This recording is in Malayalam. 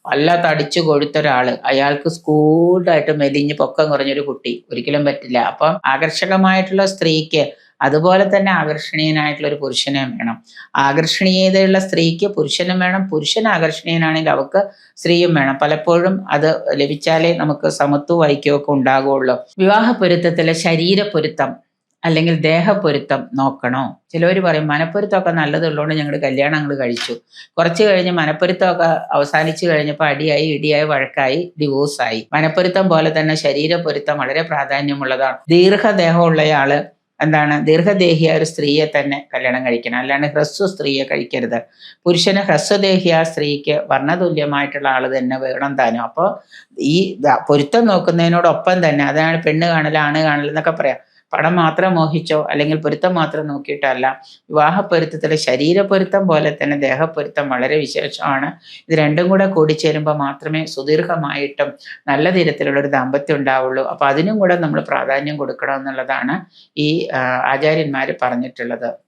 നല്ല തടിച്ചു കൊഴുത്ത ഒരാള്, അയാൾക്ക് സ്കൂൾഡായിട്ട് മെലിഞ്ഞ് പൊക്കം കുറഞ്ഞൊരു കുട്ടി ഒരിക്കലും പറ്റില്ല. അപ്പം ആകർഷകമായിട്ടുള്ള സ്ത്രീക്ക് അതുപോലെ തന്നെ ആകർഷണീയനായിട്ടുള്ള ഒരു പുരുഷനെയും വേണം. ആകർഷണീയതയുള്ള സ്ത്രീക്ക് പുരുഷനും വേണം, പുരുഷൻ ആകർഷണീയനാണെങ്കിൽ അവൾക്ക് സ്ത്രീയും വേണം. പലപ്പോഴും അത് ലഭിച്ചാലേ നമുക്ക് സമത്വവും ഐക്യമൊക്കെ ഉണ്ടാകുള്ളൂ. വിവാഹ പൊരുത്തത്തിലെ ശരീര പൊരുത്തം അല്ലെങ്കിൽ ദേഹപ്പൊരുത്തം നോക്കണോ? ചിലവർ പറയും മനപ്പൊരുത്തമൊക്കെ നല്ലതുള്ളതുകൊണ്ട് ഞങ്ങൾ കല്യാണം അങ്ങോട്ട് കഴിച്ചു. കുറച്ച് കഴിഞ്ഞ് മനപ്പൊരുത്തമൊക്കെ അവസാനിച്ചു കഴിഞ്ഞപ്പോൾ അടിയായി, ഇടിയായി, വഴക്കായി, ഡിവോഴ്സായി. മനപ്പൊരുത്തം പോലെ തന്നെ ശരീരപ്പൊരുത്തം വളരെ പ്രാധാന്യമുള്ളതാണ്. ദീർഘദേഹമുള്ളയാള് ദീർഘദേഹിയായ ഒരു സ്ത്രീയെ തന്നെ കല്യാണം കഴിക്കണം, അല്ലാണ്ട് ഹ്രസ്വ സ്ത്രീയെ കഴിക്കരുത്. പുരുഷന് ഹ്രസ്വദേഹിയായ സ്ത്രീക്ക് വർണ്ണതുല്യമായിട്ടുള്ള ആള് തന്നെ വേണം താനും. അപ്പോൾ ഈ പൊരുത്തം നോക്കുന്നതിനോടൊപ്പം തന്നെ, അതാണ് പെണ്ണ് കാണൽ ആണ് കാണൽ എന്നൊക്കെ പറയാം, പണം മാത്രം മോഹിച്ചോ അല്ലെങ്കിൽ പൊരുത്തം മാത്രം നോക്കിയിട്ടല്ല. വിവാഹപ്പൊരുത്തത്തിലെ ശരീരപ്പൊരുത്തം പോലെ തന്നെ ദേഹപ്പൊരുത്തം വളരെ വിശേഷമാണ്. ഇത് രണ്ടും കൂടെ കൂടിച്ചേരുമ്പോൾ മാത്രമേ സുദീർഘമായിട്ടും നല്ല തരത്തിലുള്ള ഒരു ദാമ്പത്യം ഉണ്ടാവുള്ളൂ. അപ്പൊ അതിനും കൂടെ നമ്മൾ പ്രാധാന്യം കൊടുക്കണം എന്നുള്ളതാണ് ഈ ആചാര്യന്മാർ പറഞ്ഞിട്ടുള്ളത്.